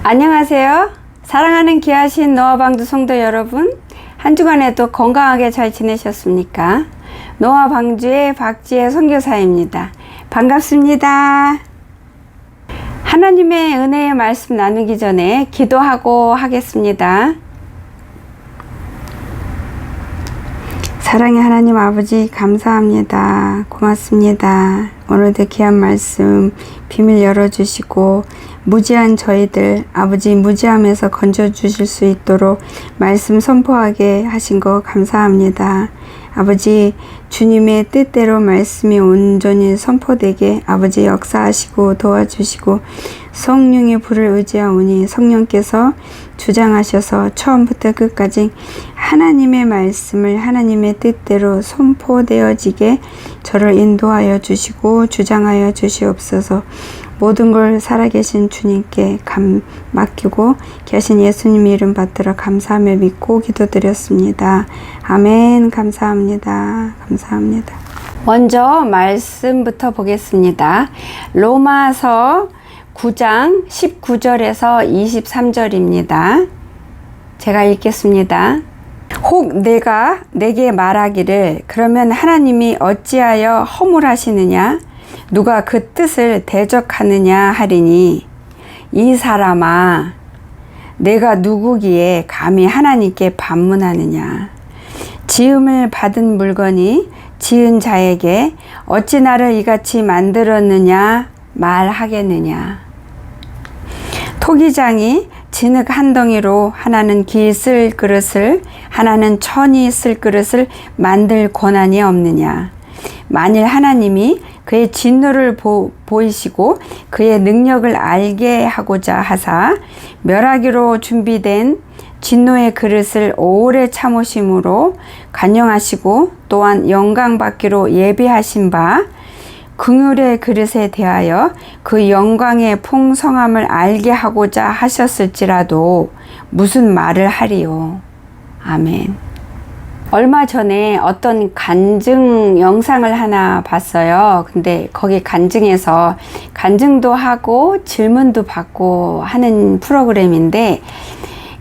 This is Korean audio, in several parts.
안녕하세요. 사랑하는 귀하신 노아방주 성도 여러분, 한 주간에도 건강하게 잘 지내셨습니까? 노아방주의 박지혜 선교사입니다. 반갑습니다. 하나님의 은혜의 말씀 나누기 전에 기도하고 하겠습니다. 사랑의 하나님 아버지, 감사합니다. 고맙습니다. 오늘도 귀한 말씀 비밀 열어주시고 무지한 저희들 아버지 무지함에서 건져주실 수 있도록 말씀 선포하게 하신 거 감사합니다. 아버지 주님의 뜻대로 말씀이 온전히 선포되게 아버지 역사하시고 도와주시고 성령의 불을 의지하오니 성령께서 주장하셔서 처음부터 끝까지 하나님의 말씀을 하나님의 뜻대로 선포되어지게 저를 인도하여 주시고 주장하여 주시옵소서. 모든 걸 살아계신 주님께 맡기고 계신 예수님 이름 받들어 감사하며 믿고 기도드렸습니다. 아멘. 감사합니다. 감사합니다. 먼저 말씀부터 보겠습니다. 로마서 9장 19절에서 23절입니다. 제가 읽겠습니다. 혹 내가 내게 말하기를 그러면 하나님이 어찌하여 허물하시느냐 누가 그 뜻을 대적하느냐 하리니 이 사람아 내가 누구기에 감히 하나님께 반문하느냐 지음을 받은 물건이 지은 자에게 어찌 나를 이같이 만들었느냐 말하겠느냐 토기장이 진흙 한 덩이로 하나는 길 쓸 그릇을 하나는 천이 쓸 그릇을 만들 권한이 없느냐 만일 하나님이 그의 진노를 보이시고 그의 능력을 알게 하고자 하사 멸하기로 준비된 진노의 그릇을 오래 참으심으로 간영하시고 또한 영광 받기로 예비하신 바 긍휼의 그릇에 대하여 그 영광의 풍성함을 알게 하고자 하셨을지라도 무슨 말을 하리요. 아멘. 얼마 전에 어떤 간증 영상을 하나 봤어요. 근데 거기 간증에서 간증도 하고 질문도 받고 하는 프로그램인데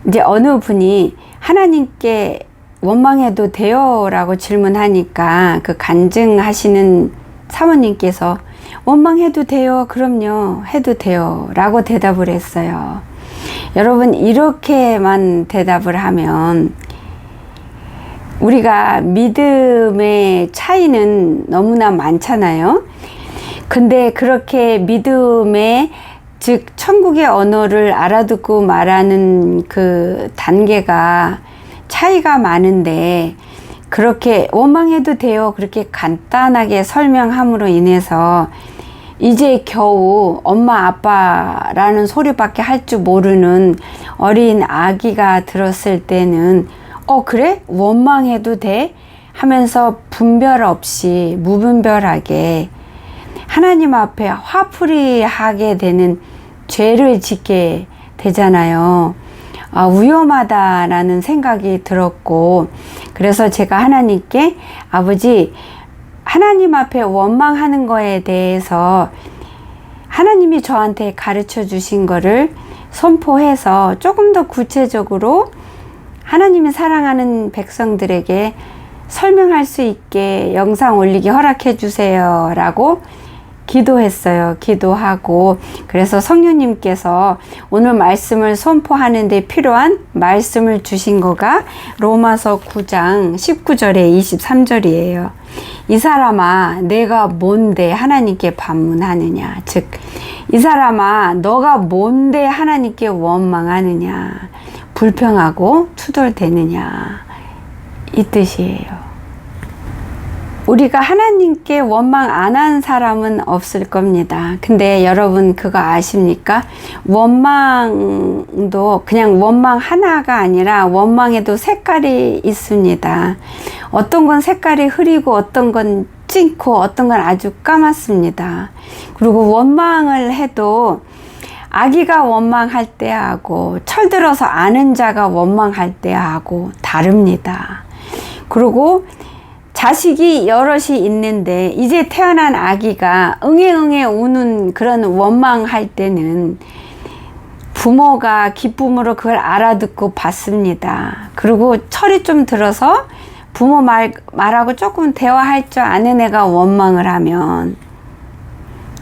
이제 어느 분이 하나님께 원망해도 돼요? 라고 질문하니까 그 간증하시는 사모님께서 원망해도 돼요? 그럼요. 해도 돼요. 라고 대답을 했어요. 여러분 이렇게만 대답을 하면 우리가 믿음의 차이는 너무나 많잖아요. 근데 그렇게 믿음의 즉 천국의 언어를 알아듣고 말하는 그 단계가 차이가 많은데 그렇게 원망해도 돼요. 그렇게 간단하게 설명함으로 인해서 이제 겨우 엄마 아빠라는 소리밖에 할 줄 모르는 어린 아기가 들었을 때는 그래? 원망해도 돼? 하면서 분별 없이 무분별하게 하나님 앞에 화풀이하게 되는 죄를 짓게 되잖아요. 위험하다라는 생각이 들었고 그래서 제가 하나님께 아버지 하나님 앞에 원망하는 거에 대해서 하나님이 저한테 가르쳐 주신 거를 선포해서 조금 더 구체적으로 하나님이 사랑하는 백성들에게 설명할 수 있게 영상 올리기 허락해 주세요 라고 기도했어요. 기도하고 그래서 성령님께서 오늘 말씀을 선포하는 데 필요한 말씀을 주신 거가 로마서 9장 19절에 23절이에요. 이 사람아 내가 뭔데 하나님께 반문하느냐 즉 이 사람아 너가 뭔데 하나님께 원망하느냐 불평하고 투덜대느냐 이 뜻이에요. 우리가 하나님께 원망 안 한 사람은 없을 겁니다. 근데 여러분 그거 아십니까? 원망도 그냥 원망 하나가 아니라 원망에도 색깔이 있습니다. 어떤 건 색깔이 흐리고 어떤 건 찐고 어떤 건 아주 까맣습니다. 그리고 원망을 해도 아기가 원망할 때하고 철들어서 아는 자가 원망할 때하고 다릅니다. 그리고 자식이 여럿이 있는데 이제 태어난 아기가 응애응애 우는 그런 원망할 때는 부모가 기쁨으로 그걸 알아듣고 받습니다. 그리고 철이 좀 들어서 부모 말하고 조금 대화할 줄 아는 애가 원망을 하면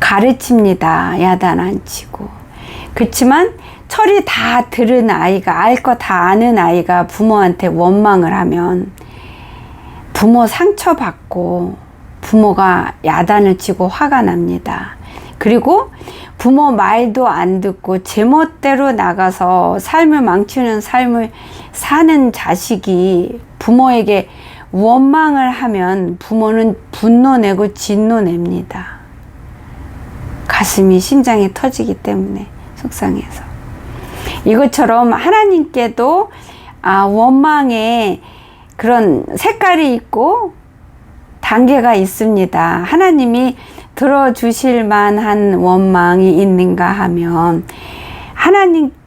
가르칩니다. 야단 안 치고. 그렇지만 철이 다 들은 아이가, 알 거 다 아는 아이가 부모한테 원망을 하면 부모 상처받고 부모가 야단을 치고 화가 납니다. 그리고 부모 말도 안 듣고 제멋대로 나가서 삶을 망치는 삶을 사는 자식이 부모에게 원망을 하면 부모는 분노내고 진노냅니다. 가슴이 심장이 터지기 때문에 속상해서. 이것처럼 하나님께도 원망에 그런 색깔이 있고 단계가 있습니다. 하나님이 들어주실 만한 원망이 있는가 하면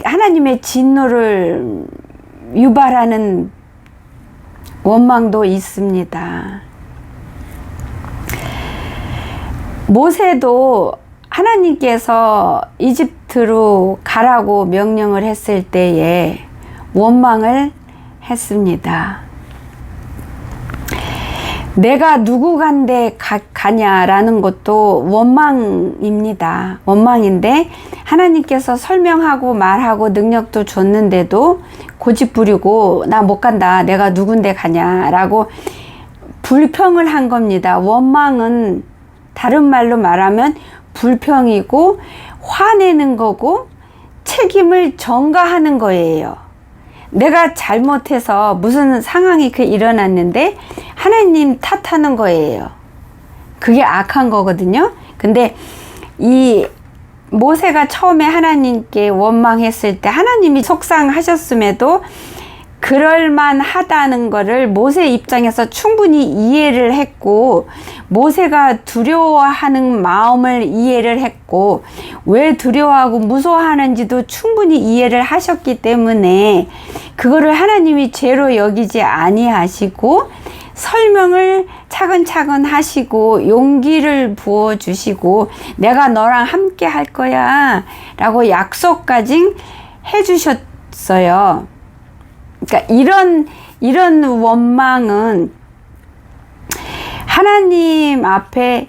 하나님의 진노를 유발하는 원망도 있습니다. 모세도 하나님께서 이집트로 가라고 명령을 했을 때에 원망을 했습니다. 내가 누구 간데 가냐라는 것도 원망입니다. 원망인데 하나님께서 설명하고 말하고 능력도 줬는데도 고집부리고 나 못 간다. 내가 누군데 가냐라고 불평을 한 겁니다. 원망은 다른 말로 말하면 불평이고 화내는 거고 책임을 전가하는 거예요. 내가 잘못해서 무슨 상황이 일어났는데 하나님 탓하는 거예요. 그게 악한 거거든요. 근데 이 모세가 처음에 하나님께 원망했을 때 하나님이 속상하셨음에도 그럴만하다는 거를 모세 입장에서 충분히 이해를 했고 모세가 두려워하는 마음을 이해를 했고 왜 두려워하고 무서워하는지도 충분히 이해를 하셨기 때문에 그거를 하나님이 죄로 여기지 아니하시고 설명을 차근차근 하시고 용기를 부어주시고 내가 너랑 함께 할 거야 라고 약속까지 해주셨어요. 그러니까 이런 원망은 하나님 앞에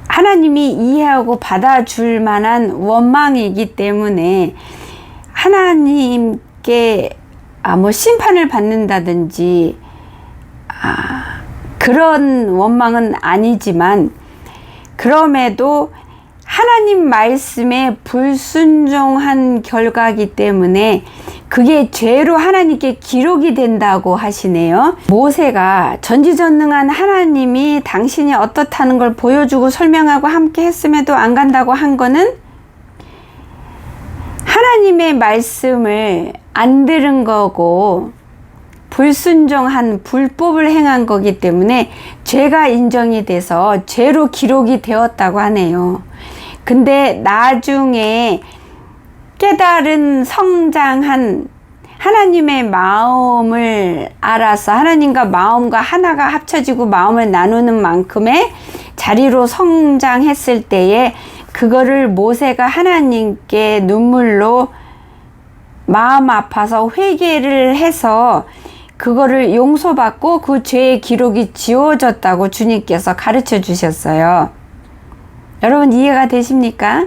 하나님이 이해하고 받아줄 만한 원망이기 때문에 하나님께 심판을 받는다든지 그런 원망은 아니지만 그럼에도 하나님 말씀에 불순종한 결과이기 때문에 그게 죄로 하나님께 기록이 된다고 하시네요. 모세가 전지전능한 하나님이 당신이 어떻다는 걸 보여주고 설명하고 함께 했음에도 안 간다고 한 거는 하나님의 말씀을 안 들은 거고 불순종한 불법을 행한 거기 때문에 죄가 인정이 돼서 죄로 기록이 되었다고 하네요. 근데 나중에 깨달은 성장한 하나님의 마음을 알아서 하나님과 마음과 하나가 합쳐지고 마음을 나누는 만큼의 자리로 성장했을 때에 그거를 모세가 하나님께 눈물로 마음 아파서 회개를 해서 그거를 용서받고 그 죄의 기록이 지워졌다고 주님께서 가르쳐 주셨어요. 여러분 이해가 되십니까?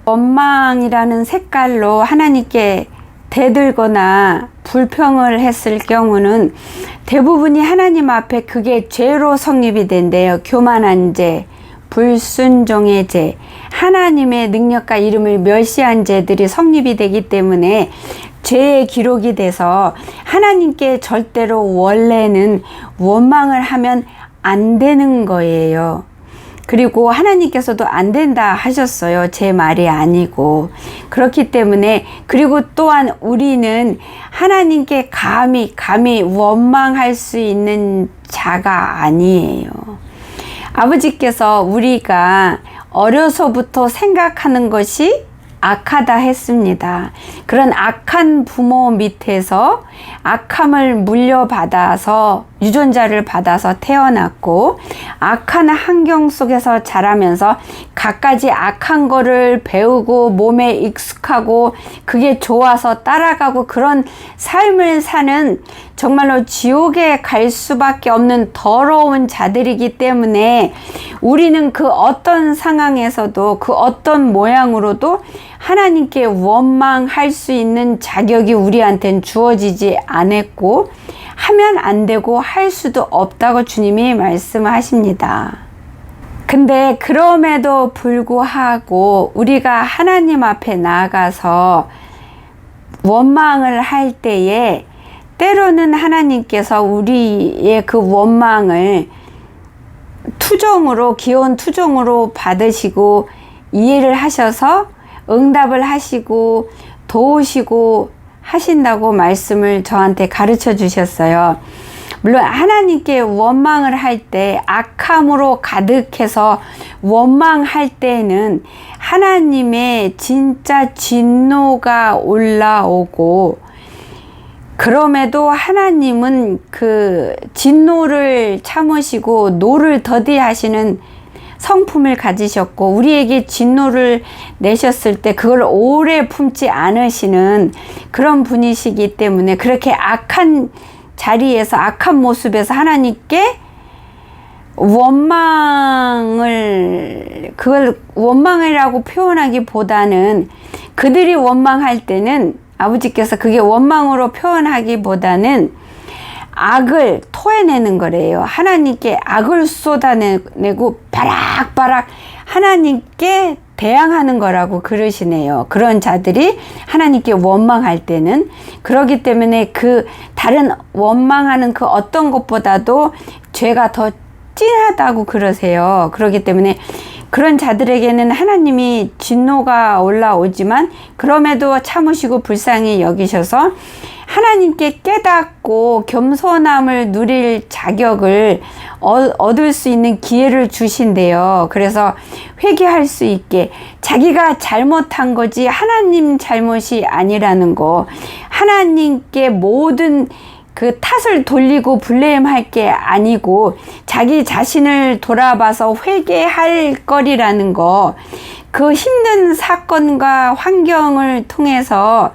원망이라는 색깔로 하나님께 대들거나 불평을 했을 경우는 대부분이 하나님 앞에 그게 죄로 성립이 된대요. 교만한 죄, 불순종의 죄, 하나님의 능력과 이름을 멸시한 죄들이 성립이 되기 때문에 죄의 기록이 돼서 하나님께 절대로 원래는 원망을 하면 안 되는 거예요. 그리고 하나님께서도 안 된다 하셨어요. 제 말이 아니고. 그렇기 때문에 그리고 또한 우리는 하나님께 감히 원망할 수 있는 자가 아니에요. 아버지께서 우리가 어려서부터 생각하는 것이 악하다 했습니다. 그런 악한 부모 밑에서 악함을 물려받아서 유전자를 받아서 태어났고 악한 환경 속에서 자라면서 갖가지 악한 거를 배우고 몸에 익숙하고 그게 좋아서 따라가고 그런 삶을 사는 정말로 지옥에 갈 수밖에 없는 더러운 자들이기 때문에 우리는 그 어떤 상황에서도 그 어떤 모양으로도 하나님께 원망할 수 있는 자격이 우리한테는 주어지지 않았고 하면 안 되고 할 수도 없다고 주님이 말씀하십니다. 근데 그럼에도 불구하고 우리가 하나님 앞에 나아가서 원망을 할 때에 때로는 하나님께서 우리의 그 원망을 투정으로, 귀여운 투정으로 받으시고 이해를 하셔서 응답을 하시고 도우시고 하신다고 말씀을 저한테 가르쳐 주셨어요. 물론 하나님께 원망을 할 때 악함으로 가득해서 원망할 때는 하나님의 진짜 진노가 올라오고 그럼에도 하나님은 그 진노를 참으시고 노를 더디하시는 성품을 가지셨고 우리에게 진노를 내셨을 때 그걸 오래 품지 않으시는 그런 분이시기 때문에 그렇게 악한 자리에서 악한 모습에서 하나님께 그걸 원망이라고 표현하기보다는 그들이 원망할 때는 아버지께서 그게 원망으로 표현하기보다는 악을 토해내는 거래요. 하나님께 악을 쏟아내고 바락바락 하나님께 대항하는 거라고 그러시네요. 그런 자들이 하나님께 원망할 때는 그렇기 때문에 그 다른 원망하는 그 어떤 것보다도 죄가 더 찐하다고 그러세요. 그렇기 때문에 그런 자들에게는 하나님이 진노가 올라오지만 그럼에도 참으시고 불쌍히 여기셔서 하나님께 깨닫고 겸손함을 누릴 자격을 얻을 수 있는 기회를 주신대요. 그래서 회개할 수 있게 자기가 잘못한 거지 하나님 잘못이 아니라는 거, 하나님께 모든 그 탓을 돌리고 블레임할 게 아니고 자기 자신을 돌아봐서 회개할 거리라는 거, 그 힘든 사건과 환경을 통해서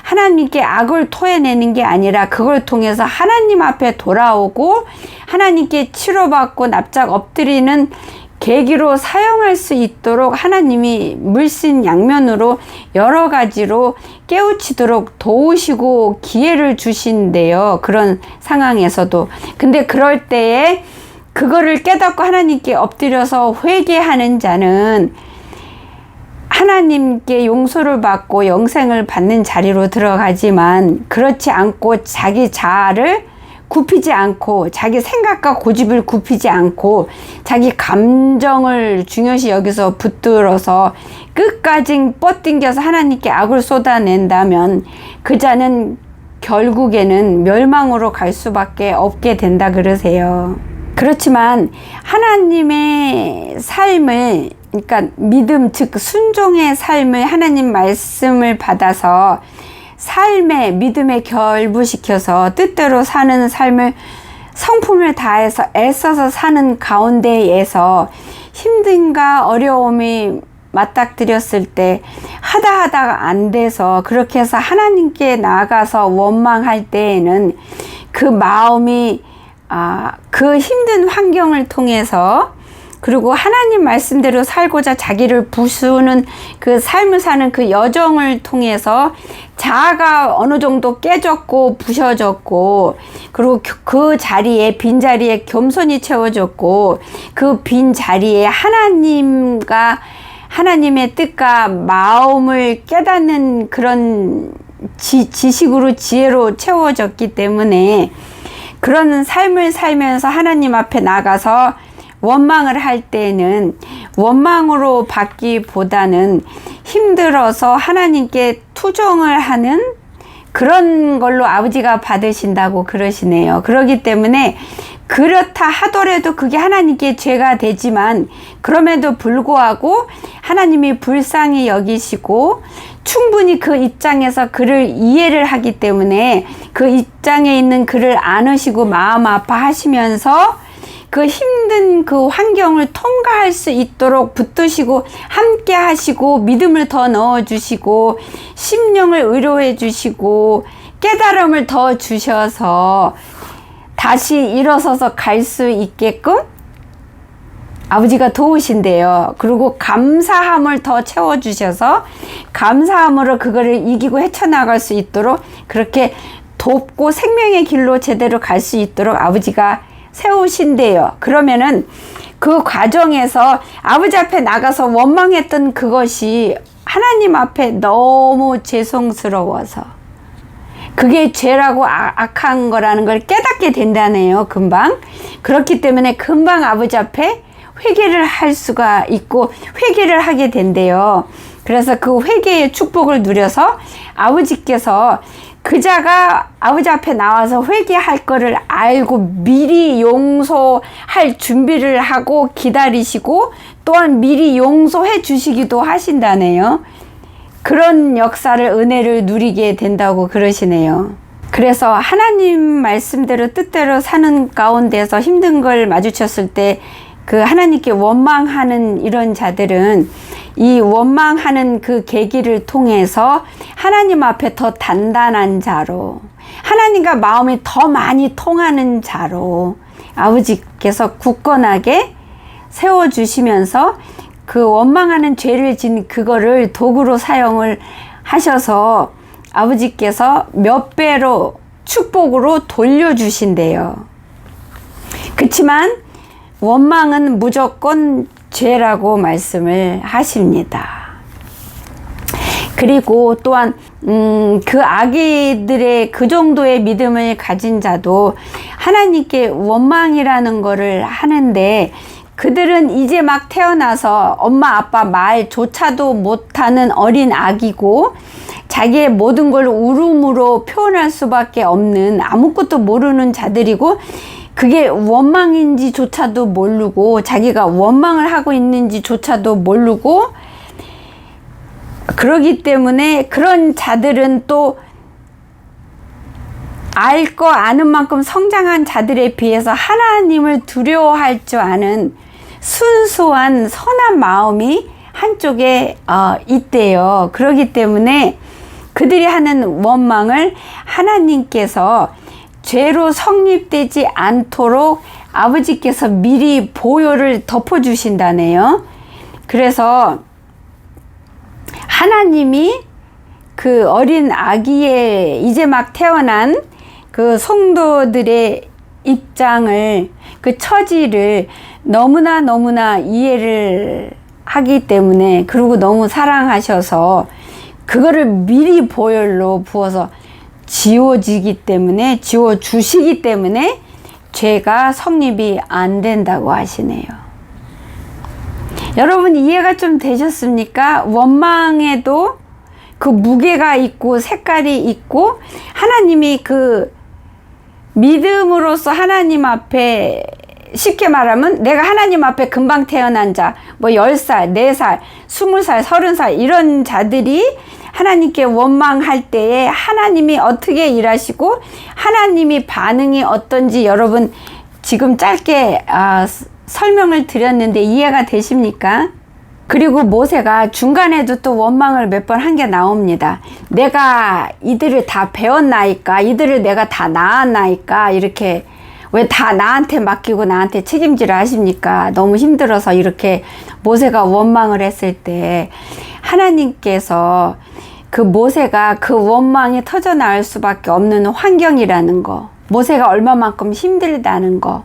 하나님께 악을 토해내는 게 아니라 그걸 통해서 하나님 앞에 돌아오고 하나님께 치료받고 납작 엎드리는 계기로 사용할 수 있도록 하나님이 물신양면으로 여러 가지로 깨우치도록 도우시고 기회를 주신대요. 그런 상황에서도. 근데 그럴 때에 그거를 깨닫고 하나님께 엎드려서 회개하는 자는 하나님께 용서를 받고 영생을 받는 자리로 들어가지만 그렇지 않고 자기 자아를 굽히지 않고 자기 생각과 고집을 굽히지 않고 자기 감정을 중요시 여기서 붙들어서 끝까지 뻗당겨서 하나님께 악을 쏟아낸다면 그 자는 결국에는 멸망으로 갈 수밖에 없게 된다 그러세요. 그렇지만 하나님의 삶을, 그러니까 믿음 즉 순종의 삶을 하나님 말씀을 받아서 삶의 믿음에 결부시켜서 뜻대로 사는 삶을 성품을 다해서 애써서 사는 가운데에서 힘듦과 어려움이 맞닥뜨렸을 때 하다가 안 돼서 그렇게 해서 하나님께 나아가서 원망할 때에는 그 마음이 그 힘든 환경을 통해서 그리고 하나님 말씀대로 살고자 자기를 부수는 그 삶을 사는 그 여정을 통해서 자아가 어느 정도 깨졌고 부셔졌고 그리고 그 자리에 빈자리에 겸손히 채워졌고 그 빈자리에 하나님의 뜻과 마음을 깨닫는 그런 지식으로 지혜로 채워졌기 때문에 그런 삶을 살면서 하나님 앞에 나가서 원망을 할 때는 원망으로 받기보다는 힘들어서 하나님께 투정을 하는 그런 걸로 아버지가 받으신다고 그러시네요. 그렇기 때문에 그렇다 하더라도 그게 하나님께 죄가 되지만 그럼에도 불구하고 하나님이 불쌍히 여기시고 충분히 그 입장에서 그를 이해를 하기 때문에 그 입장에 있는 그를 안으시고 마음 아파하시면서 그 힘든 그 환경을 통과할 수 있도록 붙드시고 함께 하시고 믿음을 더 넣어주시고 심령을 의료해 주시고 깨달음을 더 주셔서 다시 일어서서 갈 수 있게끔 아버지가 도우신대요. 그리고 감사함을 더 채워주셔서 감사함으로 그거를 이기고 헤쳐나갈 수 있도록 그렇게 돕고 생명의 길로 제대로 갈 수 있도록 아버지가 세우신대요. 그러면은 그 과정에서 아버지 앞에 나가서 원망했던 그것이 하나님 앞에 너무 죄송스러워서 그게 죄라고 악한 거라는 걸 깨닫게 된다네요. 금방. 그렇기 때문에 금방 아버지 앞에 회개를 할 수가 있고 회개를 하게 된대요. 그래서 그 회개의 축복을 누려서 아버지께서 그자가 아버지 앞에 나와서 회개할 거를 알고 미리 용서할 준비를 하고 기다리시고 또한 미리 용서해 주시기도 하신다네요. 그런 역사를 은혜를 누리게 된다고 그러시네요. 그래서 하나님 말씀대로 뜻대로 사는 가운데서 힘든 걸 마주쳤을 때 그 하나님께 원망하는 이런 자들은 이 원망하는 그 계기를 통해서 하나님 앞에 더 단단한 자로 하나님과 마음이 더 많이 통하는 자로 아버지께서 굳건하게 세워주시면서 그 원망하는 죄를 진 그거를 도구로 사용을 하셔서 아버지께서 몇 배로 축복으로 돌려주신대요. 그치만 원망은 무조건 죄라고 말씀을 하십니다. 그리고 또한 그 아기들의 그 정도의 믿음을 가진 자도 하나님께 원망이라는 거를 하는데 그들은 이제 막 태어나서 엄마 아빠 말조차도 못하는 어린 아기고 자기의 모든 걸 울음으로 표현할 수밖에 없는 아무것도 모르는 자들이고 그게 원망인지조차도 모르고 자기가 원망을 하고 있는지조차도 모르고 그러기 때문에 그런 자들은 또 알 거 아는 만큼 성장한 자들에 비해서 하나님을 두려워할 줄 아는 순수한 선한 마음이 한쪽에 있대요. 그러기 때문에 그들이 하는 원망을 하나님께서 죄로 성립되지 않도록 아버지께서 미리 보혈을 덮어주신다네요. 그래서 하나님이 그 어린 아기의 이제 막 태어난 그 성도들의 입장을 그 처지를 너무나 이해를 하기 때문에 그리고 너무 사랑하셔서 그거를 미리 보혈로 부어서 지워지기 때문에 지워주시기 때문에 죄가 성립이 안 된다고 하시네요. 여러분 이해가 좀 되셨습니까? 원망에도 그 무게가 있고 색깔이 있고 하나님이 그 믿음으로써 하나님 앞에 쉽게 말하면 내가 하나님 앞에 금방 태어난 자, 뭐 10살, 4살, 20살, 30살 이런 자들이 하나님께 원망할 때에 하나님이 어떻게 일하시고 하나님이 반응이 어떤지 여러분 지금 짧게 설명을 드렸는데 이해가 되십니까? 그리고 모세가 중간에도 또 원망을 몇 번 한 게 나옵니다. 내가 이들을 다 배웠나이까? 이들을 내가 다 낳았나이까? 이렇게 왜 다 나한테 맡기고 나한테 책임지를 하십니까? 너무 힘들어서 이렇게 모세가 원망을 했을 때 하나님께서 그 모세가 그 원망이 터져나올 수밖에 없는 환경이라는 거, 모세가 얼마만큼 힘들다는 거,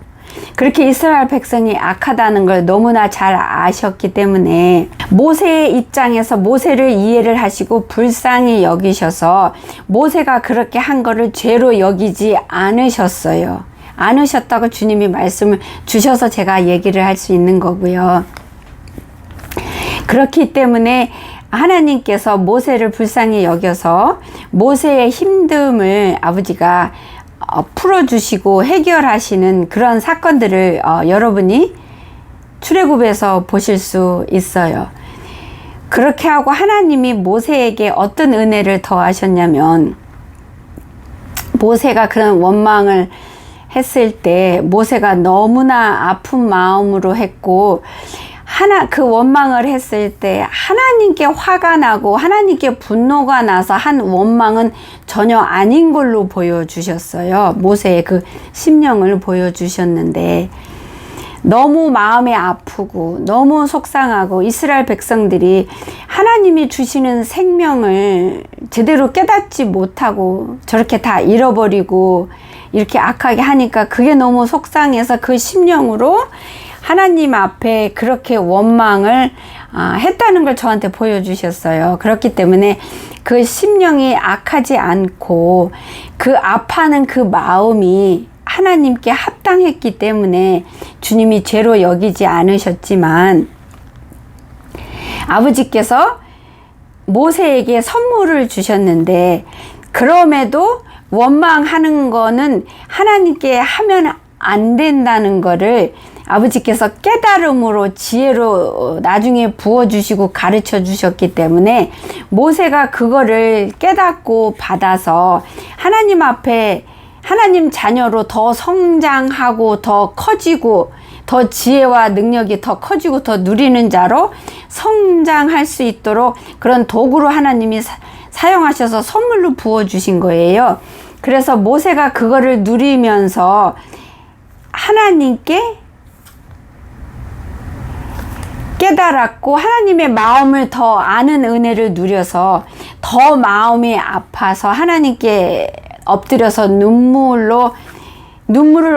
그렇게 이스라엘 백성이 악하다는 걸 너무나 잘 아셨기 때문에 모세의 입장에서 모세를 이해를 하시고 불쌍히 여기셔서 모세가 그렇게 한 거를 죄로 여기지 않으셨어요. 않으셨다고 주님이 말씀을 주셔서 제가 얘기를 할 수 있는 거고요. 그렇기 때문에 하나님께서 모세를 불쌍히 여겨서 모세의 힘듦을 아버지가 풀어주시고 해결하시는 그런 사건들을 여러분이 출애굽에서 보실 수 있어요. 그렇게 하고 하나님이 모세에게 어떤 은혜를 더하셨냐면 모세가 그런 원망을 했을 때 모세가 너무나 아픈 마음으로 했고, 그 원망을 했을 때 하나님께 화가 나고 하나님께 분노가 나서 한 원망은 전혀 아닌 걸로 보여주셨어요. 모세의 그 심령을 보여주셨는데, 너무 마음이 아프고 너무 속상하고 이스라엘 백성들이 하나님이 주시는 생명을 제대로 깨닫지 못하고 저렇게 다 잃어버리고 이렇게 악하게 하니까 그게 너무 속상해서 그 심령으로 하나님 앞에 그렇게 원망을 했다는 걸 저한테 보여주셨어요. 그렇기 때문에 그 심령이 악하지 않고 그 아파하는 그 마음이 하나님께 합당했기 때문에 주님이 죄로 여기지 않으셨지만, 아버지께서 모세에게 선물을 주셨는데, 그럼에도 원망하는 거는 하나님께 하면 안 된다는 거를 아버지께서 깨달음으로 지혜로 나중에 부어주시고 가르쳐 주셨기 때문에 모세가 그거를 깨닫고 받아서 하나님 앞에 하나님 자녀로 더 성장하고 더 커지고 더 지혜와 능력이 더 커지고 더 누리는 자로 성장할 수 있도록 그런 도구로 하나님이 사용하셔서 선물로 부어주신 거예요. 그래서 모세가 그거를 누리면서 하나님께 깨달았고 하나님의 마음을 더 아는 은혜를 누려서 더 마음이 아파서 하나님께 엎드려서 눈물을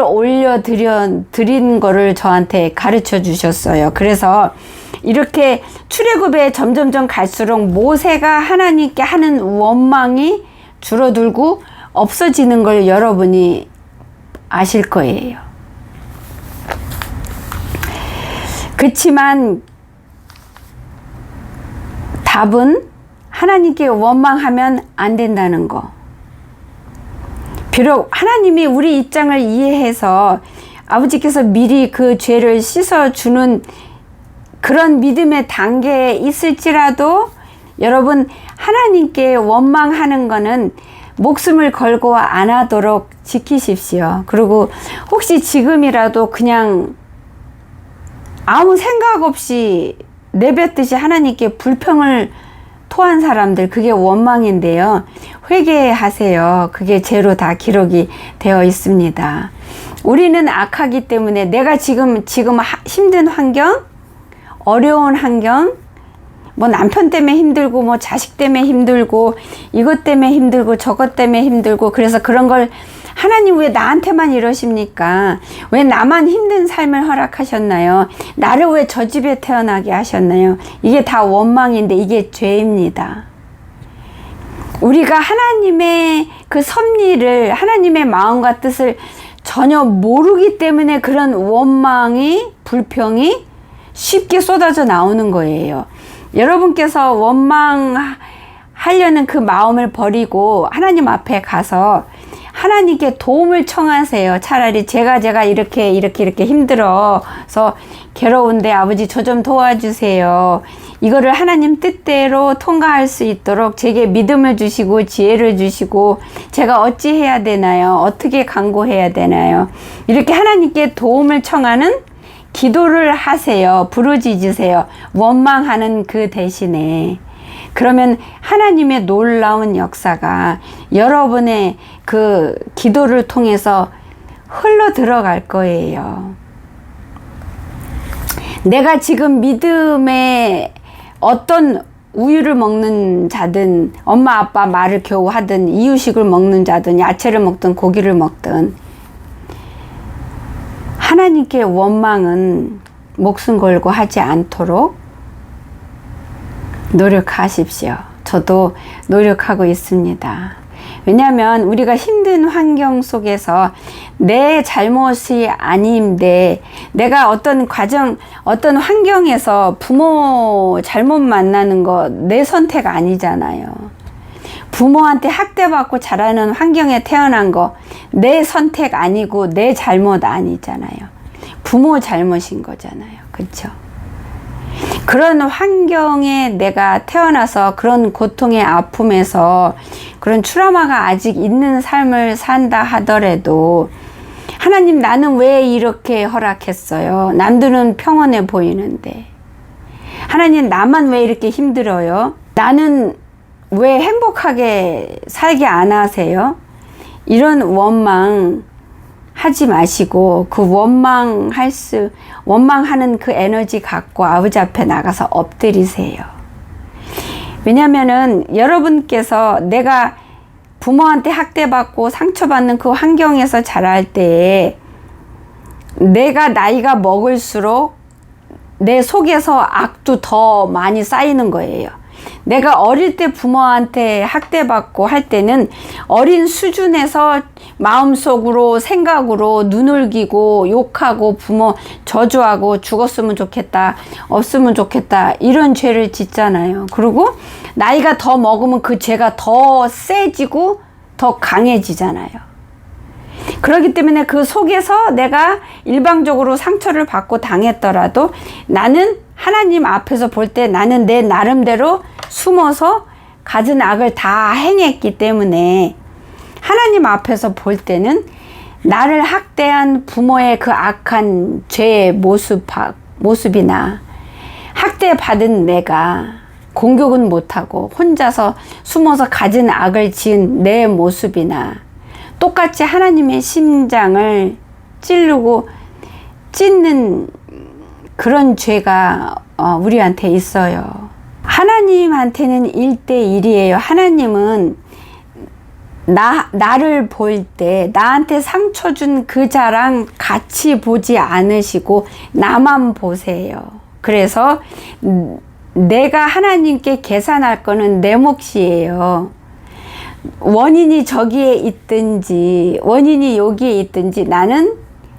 올려 드린 거를 저한테 가르쳐 주셨어요. 그래서 이렇게 출애굽에 점점점 갈수록 모세가 하나님께 하는 원망이 줄어들고 없어지는 걸 여러분이 아실 거예요. 그렇지만 답은 하나님께 원망하면 안 된다는 거. 비록 하나님이 우리 입장을 이해해서 아버지께서 미리 그 죄를 씻어주는 그런 믿음의 단계에 있을지라도 여러분, 하나님께 원망하는 거는 목숨을 걸고 안 하도록 지키십시오. 그리고 혹시 지금이라도 그냥 아무 생각 없이 내뱉듯이 하나님께 불평을 토한 사람들, 그게 원망인데요. 회개하세요. 그게 죄로 다 기록이 되어 있습니다. 우리는 악하기 때문에 내가 지금 힘든 환경, 어려운 환경, 뭐 남편 때문에 힘들고 뭐 자식 때문에 힘들고 이것 때문에 힘들고 저것 때문에 힘들고, 그래서 그런 걸 하나님 왜 나한테만 이러십니까? 왜 나만 힘든 삶을 허락하셨나요? 나를 왜 저 집에 태어나게 하셨나요? 이게 다 원망인데 이게 죄입니다. 우리가 하나님의 그 섭리를, 하나님의 마음과 뜻을 전혀 모르기 때문에 그런 원망이, 불평이 쉽게 쏟아져 나오는 거예요. 여러분께서 원망하려는 그 마음을 버리고 하나님 앞에 가서 하나님께 도움을 청하세요. 차라리 제가 이렇게 힘들어서 괴로운데 아버지 저 좀 도와주세요. 이거를 하나님 뜻대로 통과할 수 있도록 제게 믿음을 주시고 지혜를 주시고 제가 어찌 해야 되나요? 어떻게 간구해야 되나요? 이렇게 하나님께 도움을 청하는 기도를 하세요. 부르짖으세요. 원망하는 그 대신에. 그러면 하나님의 놀라운 역사가 여러분의 그 기도를 통해서 흘러 들어갈 거예요. 내가 지금 믿음의 어떤 우유를 먹는 자든, 엄마 아빠 말을 겨우 하든, 이유식을 먹는 자든, 야채를 먹든 고기를 먹든, 하나님께 원망은 목숨 걸고 하지 않도록 노력하십시오. 저도 노력하고 있습니다. 왜냐하면 우리가 힘든 환경 속에서 내 잘못이 아닌데, 내가 어떤 과정, 어떤 환경에서 부모 잘못 만나는 거 내 선택 아니잖아요. 부모한테 학대받고 자라는 환경에 태어난 거 내 선택 아니고 내 잘못 아니잖아요. 부모 잘못인 거잖아요. 그렇죠? 그런 환경에 내가 태어나서 그런 고통의 아픔에서 그런 트라우마가 아직 있는 삶을 산다 하더라도 하나님, 나는 왜 이렇게 허락했어요? 남들은 평온해 보이는데 하나님, 나만 왜 이렇게 힘들어요? 나는 왜 행복하게 살게 안 하세요? 이런 원망 하지 마시고 그 원망하는 그 에너지 갖고 아버지 앞에 나가서 엎드리세요. 왜냐면은 여러분께서 내가 부모한테 학대받고 상처받는 그 환경에서 자랄 때 내가 나이가 먹을수록 내 속에서 악도 더 많이 쌓이는 거예요. 내가 어릴 때 부모한테 학대받고 할 때는 어린 수준에서 마음속으로 생각으로 눈을기고 욕하고 부모 저주하고 죽었으면 좋겠다, 없으면 좋겠다, 이런 죄를 짓잖아요. 그리고 나이가 더 먹으면 그 죄가 더 세지고 더 강해지잖아요. 그렇기 때문에 그 속에서 내가 일방적으로 상처를 받고 당했더라도 나는 하나님 앞에서 볼 때 나는 내 나름대로 숨어서 갖은 악을 다 행했기 때문에 하나님 앞에서 볼 때는 나를 학대한 부모의 그 악한 죄의 모습이나 학대받은 내가 공격은 못하고 혼자서 숨어서 갖은 악을 지은 내 모습이나 똑같이 하나님의 심장을 찌르고 찢는 그런 죄가 우리한테 있어요. 하나님한테는 1대1이에요. 하나님은 나를 볼 때 나한테 상처 준 그 자랑 같이 보지 않으시고 나만 보세요. 그래서 내가 하나님께 계산할 거는 내 몫이에요. 원인이 저기에 있든지 원인이 여기에 있든지 나는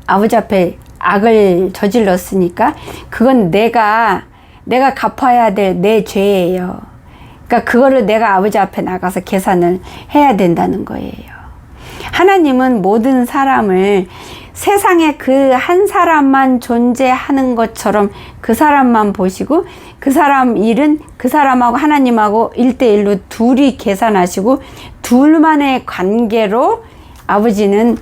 아버지 앞에 악을 저질렀으니까 그건 내가 갚아야 될 내 죄예요. 그러니까 그거를 내가 아버지 앞에 나가서 계산을 해야 된다는 거예요. 하나님은 모든 사람을 세상에 그 한 사람만 존재하는 것처럼 그 사람만 보시고 그 사람 일은 그 사람하고 하나님하고 1대1로 둘이 계산하시고 둘만의 관계로 아버지는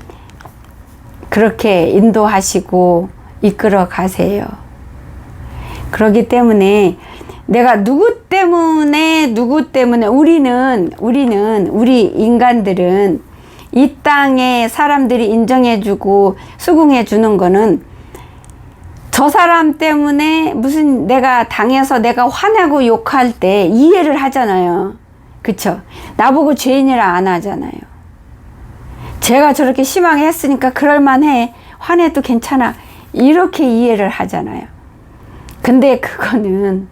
그렇게 인도하시고 이끌어 가세요. 그렇기 때문에 내가 누구 때문에 우리 인간들은 이 땅에 사람들이 인정해주고 수긍해주는 거는 저 사람 때문에 무슨 내가 당해서 내가 화내고 욕할 때 이해를 하잖아요. 그쵸? 나보고 죄인이라 안 하잖아요. 제가 저렇게 심하게 했으니까 그럴만해. 화내도 괜찮아. 이렇게 이해를 하잖아요. 근데 그거는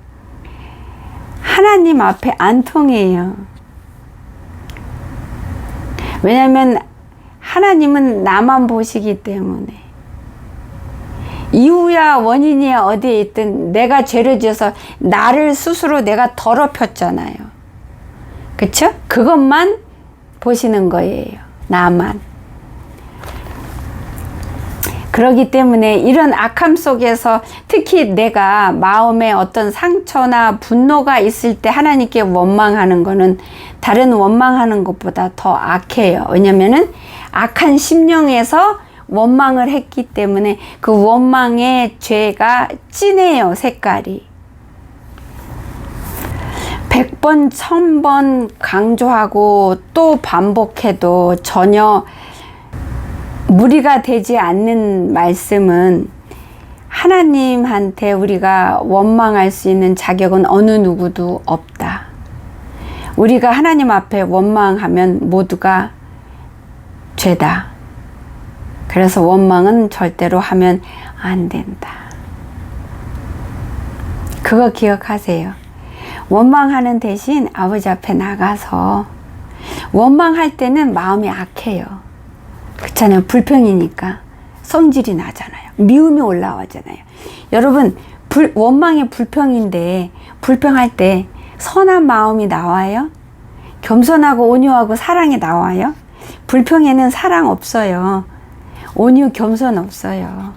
하나님 앞에 안 통해요. 왜냐하면 하나님은 나만 보시기 때문에 이유야 원인이야 어디에 있든 내가 죄를 지어서 나를 스스로 내가 더럽혔잖아요. 그쵸? 그것만 보시는 거예요. 나만. 그렇기 때문에 이런 악함 속에서 특히 내가 마음에 어떤 상처나 분노가 있을 때 하나님께 원망하는 거는 다른 원망하는 것보다 더 악해요. 왜냐면은 악한 심령에서 원망을 했기 때문에 그 원망의 죄가 진해요, 색깔이. 100번, 1000번 강조하고 또 반복해도 전혀 무리가 되지 않는 말씀은 하나님한테 우리가 원망할 수 있는 자격은 어느 누구도 없다. 우리가 하나님 앞에 원망하면 모두가 죄다. 그래서 원망은 절대로 하면 안 된다. 그거 기억하세요. 원망하는 대신 아버지 앞에 나가서 원망할 때는 마음이 악해요. 그렇잖아요. 불평이니까 성질이 나잖아요. 미움이 올라오잖아요. 여러분 원망이 불평인데 불평할 때 선한 마음이 나와요? 겸손하고 온유하고 사랑이 나와요? 불평에는 사랑 없어요. 온유 겸손 없어요.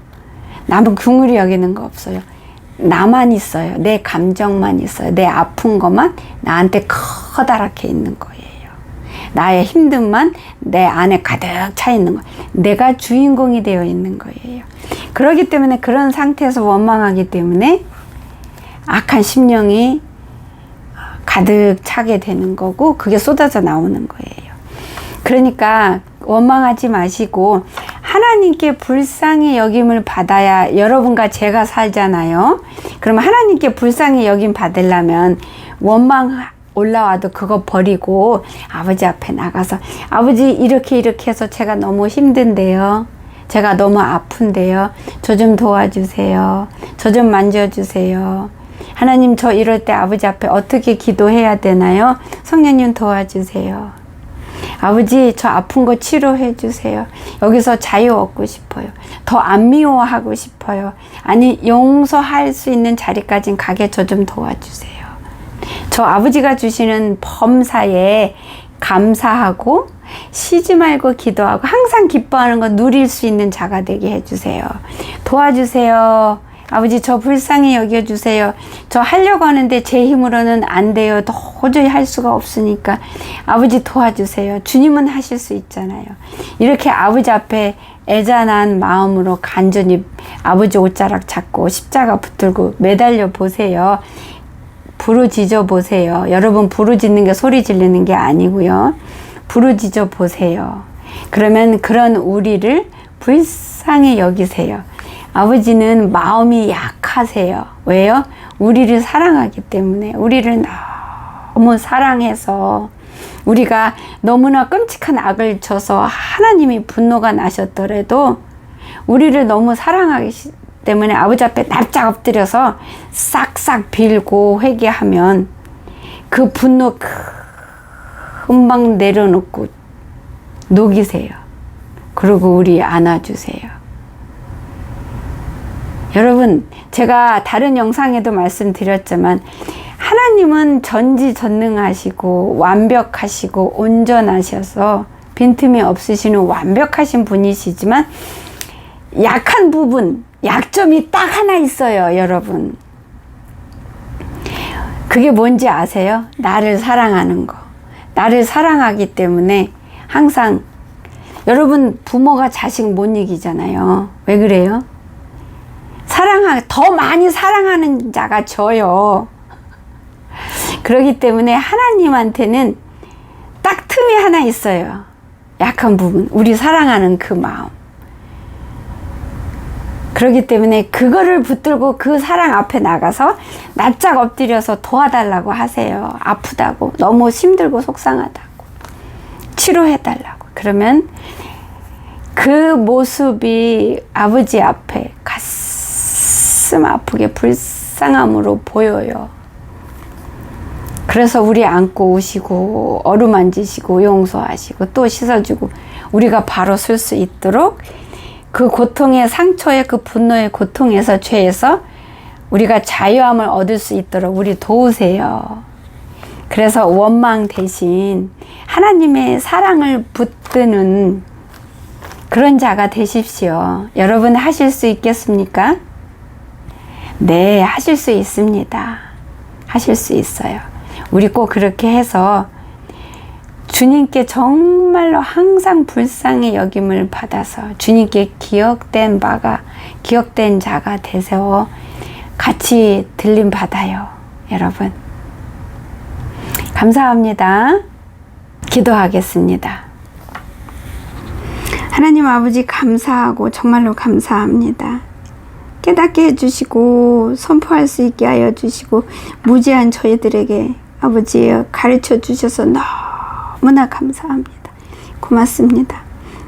남은 긍휼히 여기는 거 없어요. 나만 있어요. 내 감정만 있어요. 내 아픈 것만 나한테 커다랗게 있는 거예요. 나의 힘듦만 내 안에 가득 차 있는 거예요. 내가 주인공이 되어 있는 거예요. 그렇기 때문에 그런 상태에서 원망하기 때문에 악한 심령이 가득 차게 되는 거고 그게 쏟아져 나오는 거예요. 그러니까 원망하지 마시고 하나님께 불쌍히 여김을 받아야 여러분과 제가 살잖아요. 그러면 하나님께 불쌍히 여김 받으려면 원망 올라와도 그거 버리고 아버지 앞에 나가서 아버지 이렇게 해서 제가 너무 힘든데요. 제가 너무 아픈데요. 저 좀 도와주세요. 저 좀 만져주세요. 하나님 저 이럴 때 아버지 앞에 어떻게 기도해야 되나요? 성령님 도와주세요. 아버지 저 아픈 거 치료해 주세요. 여기서 자유 얻고 싶어요. 더 안 미워하고 싶어요. 아니 용서할 수 있는 자리까지 가게 저 좀 도와주세요. 저 아버지가 주시는 범사에 감사하고 쉬지 말고 기도하고 항상 기뻐하는 거 누릴 수 있는 자가 되게 해주세요. 도와주세요. 아버지 저 불쌍히 여겨주세요. 저 하려고 하는데 제 힘으로는 안 돼요. 도저히 할 수가 없으니까 아버지 도와주세요. 주님은 하실 수 있잖아요. 이렇게 아버지 앞에 애잔한 마음으로 간절히 아버지 옷자락 잡고 십자가 붙들고 매달려 보세요. 부르짖어 보세요. 여러분 부르짖는 게 소리 지르는 게 아니고요. 부르짖어 보세요. 그러면 그런 우리를 불쌍히 여기세요. 아버지는 마음이 약하세요. 왜요? 우리를 사랑하기 때문에. 우리를 너무 사랑해서 우리가 너무나 끔찍한 악을 쳐서 하나님이 분노가 나셨더라도 우리를 너무 사랑하기 때문에 아버지 앞에 납작 엎드려서 싹싹 빌고 회개하면 그 분노 금방 내려놓고 녹이세요. 그리고 우리 안아주세요. 여러분 제가 다른 영상에도 말씀드렸지만 하나님은 전지전능하시고 완벽하시고 온전하셔서 빈틈이 없으시는 완벽하신 분이시지만 약한 부분, 약점이 딱 하나 있어요. 여러분 그게 뭔지 아세요? 나를 사랑하는 거. 나를 사랑하기 때문에 항상 여러분 부모가 자식 못 이기잖아요. 왜 그래요? 더 많이 사랑하는 자가 저요. 그렇기 때문에 하나님한테는 딱 틈이 하나 있어요. 약한 부분, 우리 사랑하는 그 마음. 그렇기 때문에 그거를 붙들고 그 사랑 앞에 나가서 납작 엎드려서 도와달라고 하세요. 아프다고, 너무 힘들고 속상하다고, 치료해달라고. 그러면 그 모습이 아버지 앞에 가슴 아프게 불쌍함으로 보여요. 그래서 우리 안고 우시고 어루만지시고 용서하시고 또 씻어주고 우리가 바로 설 수 있도록 그 고통의 상처의 그 분노의 고통에서 죄에서 우리가 자유함을 얻을 수 있도록 우리 도우세요. 그래서 원망 대신 하나님의 사랑을 붙드는 그런 자가 되십시오. 여러분 하실 수 있겠습니까? 네, 하실 수 있습니다. 하실 수 있어요. 우리 꼭 그렇게 해서 주님께 정말로 항상 불쌍히 여김을 받아서 주님께 기억된 자가 되세요. 같이 들림 받아요. 여러분 감사합니다. 기도하겠습니다. 하나님 아버지 감사하고 정말로 감사합니다. 깨닫게 해주시고 선포할 수 있게 하여 주시고 무지한 저희들에게 아버지 가르쳐 주셔서 너무나 감사합니다. 고맙습니다.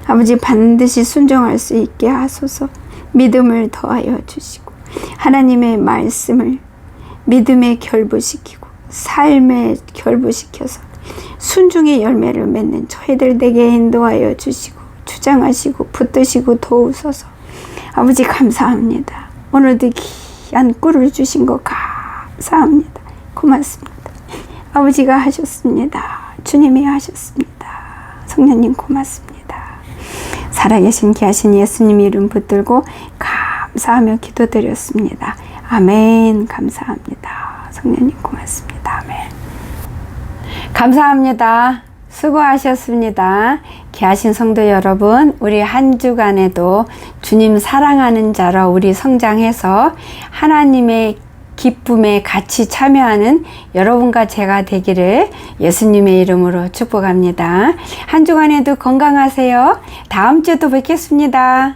아버지 반드시 순종할 수 있게 하소서. 믿음을 더하여 주시고 하나님의 말씀을 믿음에 결부시키고 삶에 결부시켜서 순종의 열매를 맺는 저희들 되게 인도하여 주시고 주장하시고 붙드시고 도우소서. 아버지 감사합니다. 오늘도 귀한 꿀을 주신 거 감사합니다. 고맙습니다. 아버지가 하셨습니다. 주님이 하셨습니다. 성령님 고맙습니다. 살아계신 귀하신 예수님 이름 붙들고 감사하며 기도드렸습니다. 아멘. 감사합니다. 성령님 고맙습니다. 아멘. 감사합니다. 수고하셨습니다. 귀하신 성도 여러분, 우리 한 주간에도 주님 사랑하는 자로 우리 성장해서 하나님의 기쁨에 같이 참여하는 여러분과 제가 되기를 예수님의 이름으로 축복합니다. 한 주간에도 건강하세요. 다음 주에도 뵙겠습니다.